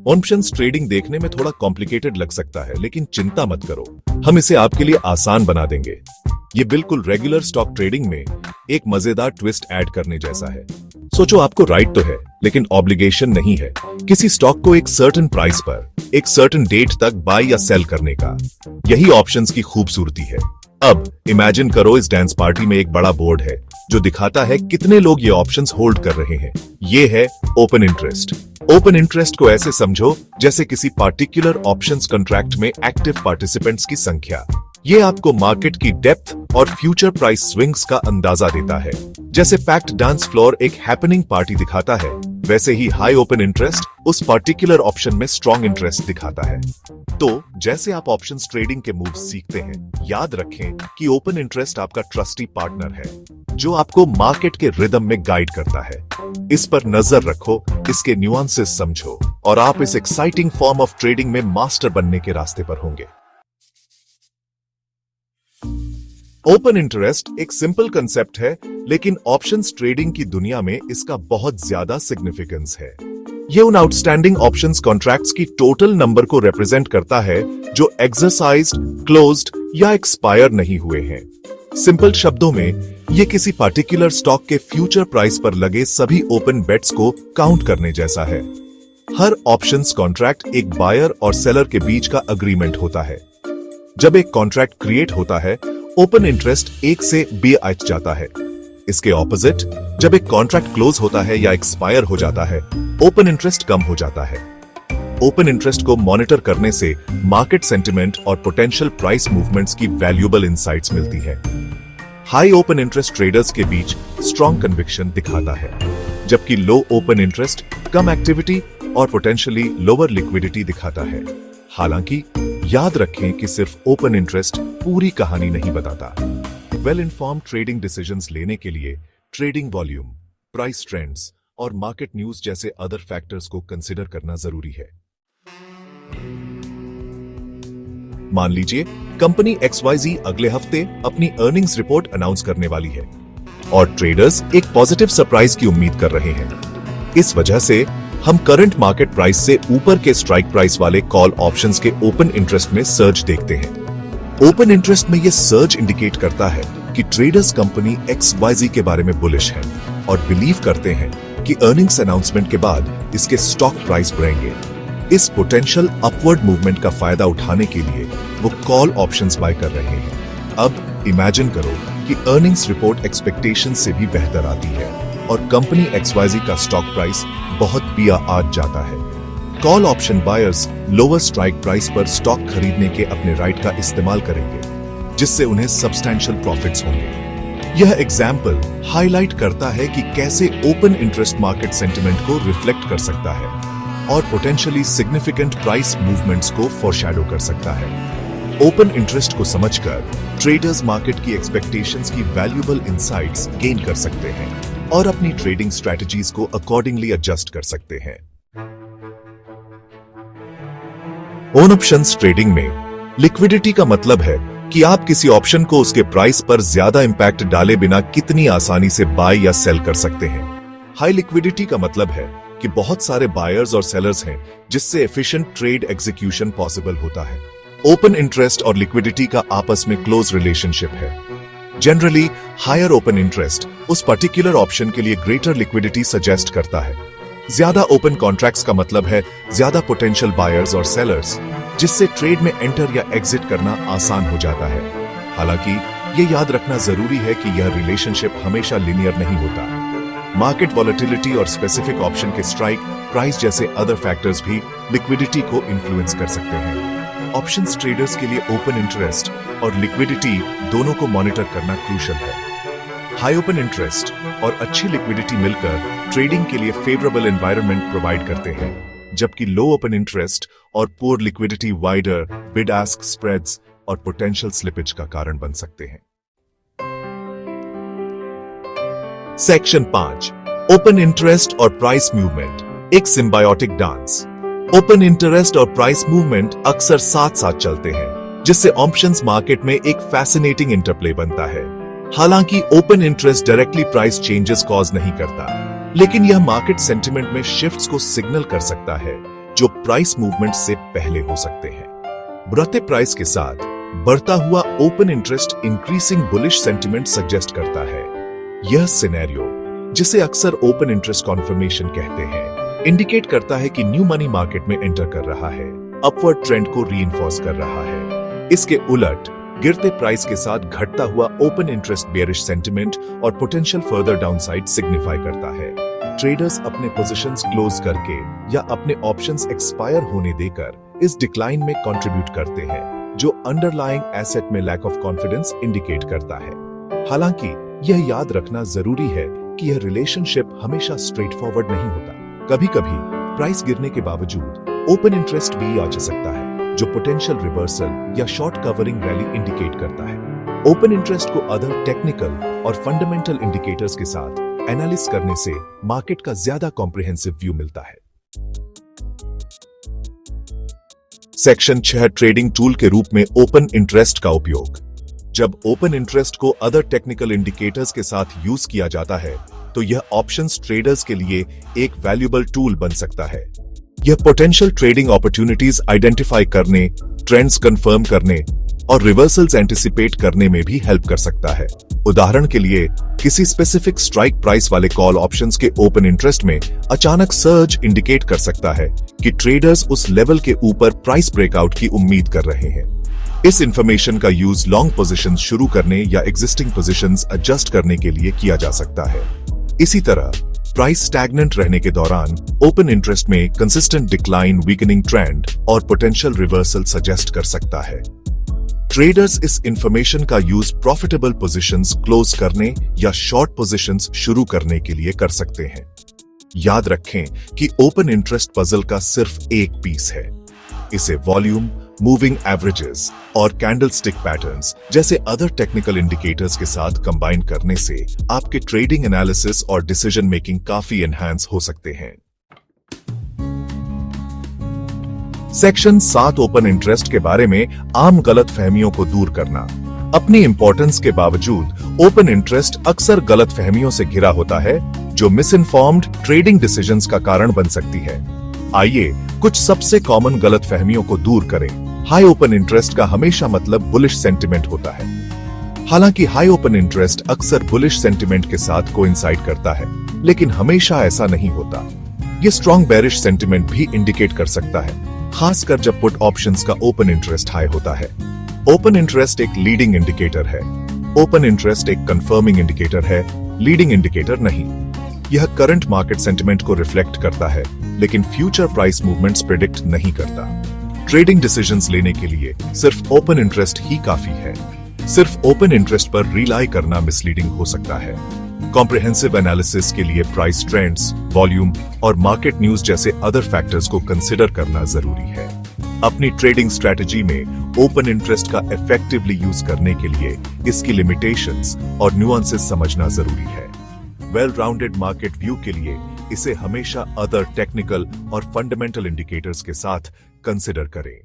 Options trading देखने में थोड़ा कॉम्प्लिकेटेड लग सकता है, लेकिन चिंता मत करो, हम इसे आपके लिए आसान बना देंगे। ये बिल्कुल रेगुलर स्टॉक ट्रेडिंग में एक मजेदार ट्विस्ट ऐड करने जैसा है। सोचो, आपको राइट तो है, लेकिन ऑब्लिगेशन नहीं है किसी स्टॉक को एक सर्टेन प्राइस पर एक सर्टेन डेट तक बाय या सेल करने का। यही ऑप्शंस की खूबसूरती है। अब इमेजिन करो, इस डांस पार्टी में एक बड़ा बोर्ड है जो दिखाता है कितने लोग ये ऑप्शंस होल्ड कर रहे हैं। ये है ओपन इंटरेस्ट। ओपन इंटरेस्ट को ऐसे समझो जैसे किसी पार्टिकुलर ऑप्शंस कॉन्ट्रैक्ट में एक्टिव पार्टिसिपेंट्स की संख्या। ये आपको मार्केट की डेप्थ और फ्यूचर प्राइस स्विंग्स का अंदाजा देता है। जैसे पैक्ड डांस फ्लोर एक हैपनिंग पार्टी दिखाता है, वैसे ही हाई ओपन इंटरेस्ट उस पर्टिकुलर ऑप्शन में स्ट्रॉन्ग इंटरेस्ट दिखाता है। तो जैसे आप ऑप्शंस ट्रेडिंग के मूव्स सीखते हैं, याद रखें कि ओपन इंटरेस्ट आपका ट्रस्टी पार्टनर है जो आपको मार्केट के रिदम में गाइड करता है। इस पर नजर रखो, इसके न्यूआंसेस समझो और आप इस एक्साइटिंग फॉर्म ऑफ ट्रेडिंग में मास्टर बनने के रास्ते पर होंगे। ओपन इंटरेस्ट एक सिंपल कंसेप्ट है, लेकिन ऑप्शंस ट्रेडिंग की दुनिया में इसका बहुत ज्यादा सिग्निफिकेंस है। ये उन आउटस्टैंडिंग ऑप्शंस कॉन्ट्रैक्ट्स की टोटल नंबर को रिप्रेजेंट करता है जो एक्सरसाइज्ड, क्लोज्ड या एक्सपायर नहीं हुए हैं। सिंपल शब्दों में ये किसी पार्टिकुलर स्टॉक के फ्यूचर प्राइस पर लगे सभी ओपन बेट्स को काउंट करने जैसा है। हर ऑप्शंस कॉन्ट्रैक्ट एक बायर और सेलर के बीच का अग्रीमेंट होता है। जब एक कॉन्ट्रैक्ट क्रिएट होता है, ओपन इंटरेस्ट 1 से B जाता है। इसके ऑपोजिट, जब एक कॉन्ट्रैक्ट क्लोज होता है या एक्सपायर हो जाता है, ओपन इंटरेस्ट कम हो जाता है। ओपन इंटरेस्ट को मॉनिटर करने से मार्केट सेंटिमेंट और पोटेंशियल प्राइस मूवमेंट्स की वैल्यूएबल इनसाइट्स मिलती है। हाई ओपन इंटरेस्ट ट्रेडर्स के बीच स्ट्रॉन्ग कन्विक्शन दिखाता है, जबकि लो ओपन इंटरेस्ट कम एक्टिविटी और पोटेंशियली लोअर लिक्विडिटी दिखाता है। हालांकि याद रखें कि सिर्फ ओपन इंटरेस्ट पूरी कहानी नहीं बताता। वेल इन्फॉर्म्ड ट्रेडिंग डिसीजंस लेने के लिए ट्रेडिंग वॉल्यूम, प्राइस ट्रेंड्स और मार्केट न्यूज जैसे अदर फैक्टर्स को कंसिडर करना जरूरी है। मान लीजिए कंपनी XYZ अगले हफ्ते अपनी अर्निंग्स रिपोर्ट अनाउंस करने वाली है और ट्रेडर्स एक पॉजिटिव सरप्राइज की उम्मीद कर रहे हैं। इस वजह से हम करंट मार्केट प्राइस से ऊपर के स्ट्राइक प्राइस वाले कॉल ऑप्शंस के ओपन इंटरेस्ट में सर्ज देखते हैं। ओपन इंटरेस्ट में यह सर्ज इंडिकेट करता है कि ट्रेडर्स कंपनी XYZ के बारे में बुलिश हैं और बिलीव करते हैं कि अर्निंग्स अनाउंसमेंट के बाद इसके स्टॉक प्राइस बढ़ेंगे। इस पोटेंशियल अपवर्ड मूवमेंट का फायदा उठाने के लिए वो कॉल ऑप्शंस बाय कर रहे हैं। अब इमेजिन करो कि अर्निंग्स रिपोर्ट एक्सपेक्टेशन से भी बेहतर आती है और कंपनी XYZ का स्टॉक प्राइस बहुत आज जाता है। Call option buyers lower strike price पर स्टॉक खरीदने के अपने राइट का इस्तेमाल करेंगे, जिससे उन्हें सब्सटैंशियल प्रॉफिट्स होंगे। यह एग्जाम्पल हाईलाइट करता है कि कैसे ओपन इंटरेस्ट मार्केट सेंटिमेंट को रिफ्लेक्ट कर सकता है और पोटेंशियली सिग्निफिकेंट प्राइस मूवमेंट्स को फोरशैडो कर सकता है। ओपन इंटरेस्ट को समझकर ट्रेडर्स मार्केट की एक्सपेक्टेशंस की वैल्यूएबल इनसाइट्स गेन कर सकते हैं और अपनी ट्रेडिंग स्ट्रेटजीज को अकॉर्डिंगली एडजस्ट कर सकते हैं। ऑन ऑप्शंस ट्रेडिंग में लिक्विडिटी का मतलब है कि आप किसी ऑप्शन को उसके प्राइस पर ज्यादा इंपैक्ट डाले बिना कितनी आसानी से बाय या सेल कर सकते हैं। हाई लिक्विडिटी का मतलब है कि बहुत सारे बायर्स और सेलर्स हैं, जिससे एफिशिएंट ट्रेड एग्जीक्यूशन पॉसिबल होता है। ओपन इंटरेस्ट और लिक्विडिटी का आपस में क्लोज रिलेशनशिप है। जनरली हायर ओपन इंटरेस्ट उस पर्टिकुलर ऑप्शन के लिए ग्रेटर लिक्विडिटी सजेस्ट करता है। ज्यादा ओपन कॉन्ट्रैक्ट्स का मतलब है ज्यादा पोटेंशियल बायर्स और सेलर्स, जिससे ट्रेड में एंटर या एग्जिट करना आसान हो जाता है। हालांकि यह याद रखना जरूरी है कि यह रिलेशनशिप हमेशा लिनियर नहीं होता। मार्केट वॉलेटिलिटी और स्पेसिफिक ऑप्शन के स्ट्राइक प्राइस जैसे अदर फैक्टर्स भी लिक्विडिटी को इन्फ्लुएंस कर सकते हैं। ऑप्शंस ट्रेडर्स के लिए ओपन इंटरेस्ट और लिक्विडिटी दोनों को मॉनिटर करना क्रूशियल है। हाई ओपन इंटरेस्ट और अच्छी लिक्विडिटी मिलकर ट्रेडिंग के लिए फेवरेबल एनवायरनमेंट प्रोवाइड करते हैं, जबकि लो ओपन इंटरेस्ट और poor liquidity wider bid ask spreads और पोटेंशियल स्लिपेज का कारण बन सकते हैं। सेक्शन 5, ओपन इंटरेस्ट और प्राइस मूवमेंट, एक सिम्बायोटिक डांस। ओपन इंटरेस्ट और प्राइस मूवमेंट अक्सर साथ साथ चलते हैं, जिससे ऑप्शंस मार्केट में एक फैसिनेटिंग इंटरप्ले बनता है। हालांकि open interest directly price changes cause नहीं करता, लेकिन यह मार्केट सेंटिमेंट में शिफ्ट्स को सिग्नल कर सकता है, जो प्राइस मूवमेंट से पहले हो सकते हैं। बढ़ते प्राइस के साथ बढ़ता हुआ open interest increasing bullish sentiment suggest करता है। यह सिनेरियो, जिसे अक्सर ओपन इंटरेस्ट कॉन्फर्मेशन कहते हैं, इंडिकेट करता है कि न्यू मनी मार्केट में एंटर कर रहा है, अपवर्ड ट्रेंड को रीइंफोर्स कर रहा है। इसके उलट गिरते प्राइस के साथ घटता हुआ ओपन इंटरेस्ट बेयरिश सेंटिमेंट और पोटेंशियल फर्दर डाउनसाइड सिग्निफाई करता है। ट्रेडर्स अपने पोजीशंस क्लोज करके या अपने ऑप्शंस एक्सपायर होने देकर इस डिक्लाइन में कंट्रीब्यूट करते हैं, जो अंडरलाइंग एसेट में लैक ऑफ कॉन्फिडेंस इंडिकेट करता है। हालांकि यह याद रखना जरूरी है कि यह रिलेशनशिप हमेशा स्ट्रेट फॉरवर्ड नहीं होता। कभी-कभी प्राइस गिरने के बावजूद ओपन इंटरेस्ट भी आ जा सकता है, जो पोटेंशियल रिवर्सल या शॉर्ट कवरिंग रैली इंडिकेट करता है। ओपन इंटरेस्ट को अदर टेक्निकल और फंडामेंटल इंडिकेटर्स के साथ एनालिसिस करने से मार्केट का ज्यादा कॉम्प्रिहेंसिव व्यू मिलता है। सेक्शन 6 ट्रेडिंग टूल के रूप में ओपन इंटरेस्ट का उपयोग। जब ओपन इंटरेस्ट को अदर टेक्निकल इंडिकेटर्स के साथ यूज किया जाता है, तो यह ऑप्शंस ट्रेडर्स के लिए एक वैल्यूएबल टूल बन सकता है। यह पोटेंशियल ट्रेडिंग अपॉर्चुनिटीज आइडेंटिफाई करने, ट्रेंड्स कंफर्म करने और रिवर्सल्स एंटिसिपेट करने में भी हेल्प कर सकता है। उदाहरण के लिए, किसी स्पेसिफिक स्ट्राइक प्राइस वाले कॉल ऑप्शंस के ओपन इंटरेस्ट में अचानक सर्ज इंडिकेट कर सकता है कि ट्रेडर्स उस लेवल के ऊपर प्राइस ब्रेकआउट की उम्मीद कर रहे हैं। इस इंफॉर्मेशन का यूज लॉन्ग पोजीशंस शुरू करने या एग्जिस्टिंग पोजीशंस एडजस्ट करने के लिए किया जा सकता है। इसी तरह प्राइस स्टैग्नेंट रहने के दौरान ओपन इंटरेस्ट में कंसिस्टेंट डिक्लाइन, वीकनिंग ट्रेंड और पोटेंशियल रिवर्सल सजेस्ट कर सकता है। ट्रेडर्स इस इंफॉर्मेशन का यूज प्रॉफिटेबल पोजीशंस क्लोज करने या शॉर्ट पोजीशंस शुरू करने के लिए कर सकते हैं। याद रखें कि ओपन इंटरेस्ट पजल का सिर्फ एक पीस है। इसे वॉल्यूम, मूविंग एवरेजेस और कैंडलस्टिक पैटर्न्स जैसे अदर टेक्निकल इंडिकेटर्स के साथ कंबाइन करने से आपके ट्रेडिंग एनालिसिस और डिसीजन मेकिंग काफी एनहांस हो सकते हैं। सेक्शन 7 ओपन इंटरेस्ट के बारे में आम गलत फहमियों को दूर करना। अपनी इंपॉर्टेंस के बावजूद ओपन इंटरेस्ट अक्सर गलत फहमियों से घिरा होता है, जो मिसइन्फॉर्म्ड ट्रेडिंग डिसीजंस का कारण बन सकती है। आइए कुछ सबसे कॉमन गलत फहमियों को दूर करें। हाई ओपन इंटरेस्ट का हमेशा मतलब बुलिश सेंटिमेंट होता है। हालांकि हाई ओपन इंटरेस्ट अक्सर बुलिश सेंटिमेंट के साथ कोइंसाइड करता है, लेकिन हमेशा ऐसा नहीं होता। ये स्ट्रॉन्ग बेरिश सेंटिमेंट भी इंडिकेट कर सकता है, खासकर जब पुट ऑप्शंस का ओपन इंटरेस्ट हाई होता है। ओपन इंटरेस्ट एक लीडिंग इंडिकेटर है। ओपन इंटरेस्ट एक कंफर्मिंग इंडिकेटर है, लीडिंग इंडिकेटर नहीं। यह करंट मार्केट सेंटिमेंट को रिफ्लेक्ट करता है, लेकिन फ्यूचर प्राइस मूवमेंट्स प्रेडिक्ट नहीं करता। ट्रेडिंग डिसीजंस लेने के लिए सिर्फ ओपन इंटरेस्ट ही काफी है। सिर्फ ओपन इंटरेस्ट पर रिलाई करना मिसलीडिंग हो सकता है। कॉम्प्रिहेंसिव एनालिसिस के लिए प्राइस ट्रेंड्स, वॉल्यूम और मार्केट न्यूज जैसे अदर फैक्टर्स को कंसिडर करना जरूरी है। अपनी ट्रेडिंग स्ट्रेटजी में ओपन इंटरेस्ट का इफेक्टिवली यूज करने के लिए इसकी लिमिटेशंस और न्यूएंसेस समझना जरूरी है। वेल राउंडेड मार्केट व्यू के लिए इसे हमेशा अदर टेक्निकल और फंडामेंटल इंडिकेटर्स के साथ कंसिडर करें।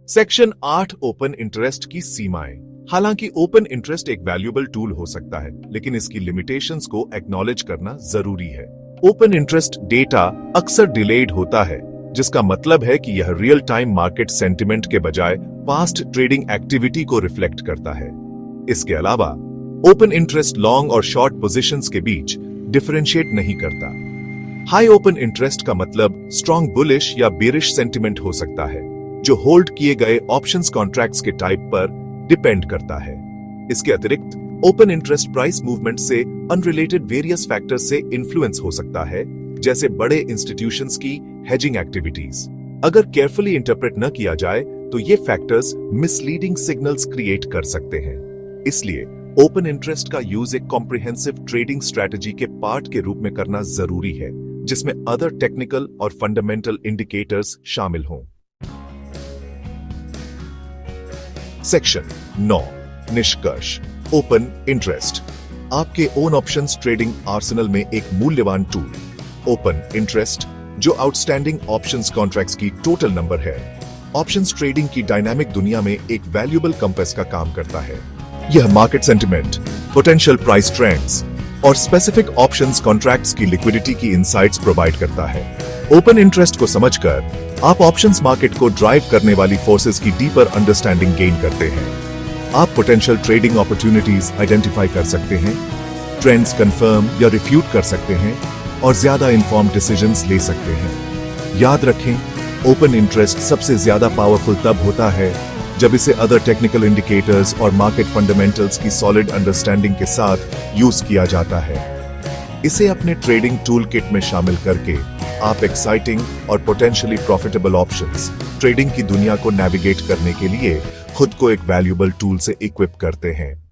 सेक्शन 8 ओपन इंटरेस्ट की सीमाएं। हालांकि ओपन इंटरेस्ट एक वैल्यूएबल टूल हो सकता है, लेकिन इसकी लिमिटेशंस को एक्नॉलेज करना जरूरी है। ओपन इंटरेस्ट डेटा अक्सर डिलेड होता है, जिसका मतलब है कि यह रियल टाइम मार्केट सेंटिमेंट के बजाय पास्ट ट्रेडिंग एक्टिविटी को रिफ्लेक्ट करता है। इसके अलावा ओपन इंटरेस्ट लॉन्ग और शॉर्ट पोजीशंस के बीच डिफरेंशिएट नहीं करता। हाई ओपन इंटरेस्ट का मतलब स्ट्रॉन्ग बुलिश या बेरिश सेंटिमेंट हो सकता है, जो होल्ड किए गए ऑप्शंस कॉन्ट्रैक्ट्स के टाइप पर डिपेंड करता है। इसके अतिरिक्त ओपन इंटरेस्ट प्राइस मूवमेंट से अनरिलेटेड वेरियस फैक्टर्स से इन्फ्लुएंस हो सकता है, जैसे बड़े इंस्टीट्यूशंस की हेजिंग एक्टिविटीज। अगर केयरफुली इंटरप्रेट न किया जाए तो ये फैक्टर्स मिसलीडिंग सिग्नल्स क्रिएट कर सकते हैं। इसलिए ओपन इंटरेस्ट का यूज एक कॉम्प्रिहेंसिव ट्रेडिंग स्ट्रेटजी के पार्ट के रूप में करना जरूरी है, जिसमें अदर टेक्निकल और फंडामेंटल इंडिकेटर्स शामिल हों। सेक्शन 9 निष्कर्ष। ओपन इंटरेस्ट आपके ओन ऑप्शंस ट्रेडिंग आर्सेनल में एक मूल्यवान टूल। ओपन इंटरेस्ट, जो आउटस्टैंडिंग ऑप्शंस कॉन्ट्रैक्ट्स की टोटल नंबर है, ऑप्शंस ट्रेडिंग की डायनामिक दुनिया में एक वैल्यूएबल कंपास का काम करता है। यह market sentiment, potential price trends और स्पेसिफिक ऑप्शंस कॉन्ट्रैक्ट्स की लिक्विडिटी की इनसाइट्स प्रोवाइड करता है। ओपन इंटरेस्ट को समझकर आप ऑप्शंस मार्केट को ड्राइव करने वाली फोर्सेस की डीपर अंडरस्टैंडिंग गेन करते हैं। आप पोटेंशियल ट्रेडिंग अपॉर्चुनिटीज आइडेंटिफाई कर सकते हैं, ट्रेंड्स कंफर्म या रिफ्यूट कर सकते हैं और ज्यादा इन्फॉर्म्ड डिसीजंस ले सकते हैं। याद रखें, ओपन इंटरेस्ट सबसे ज्यादा पावरफुल तब होता है जब इसे अदर टेक्निकल इंडिकेटर्स और मार्केट फंडामेंटल्स की सॉलिड अंडरस्टैंडिंग के साथ यूज किया जाता है। इसे अपने ट्रेडिंग टूल किट में शामिल करके आप एक्साइटिंग और पोटेंशियली प्रॉफिटेबल ऑप्शंस ट्रेडिंग की दुनिया को नेविगेट करने के लिए खुद को एक वैल्यूएबल टूल से इक्विप करते हैं।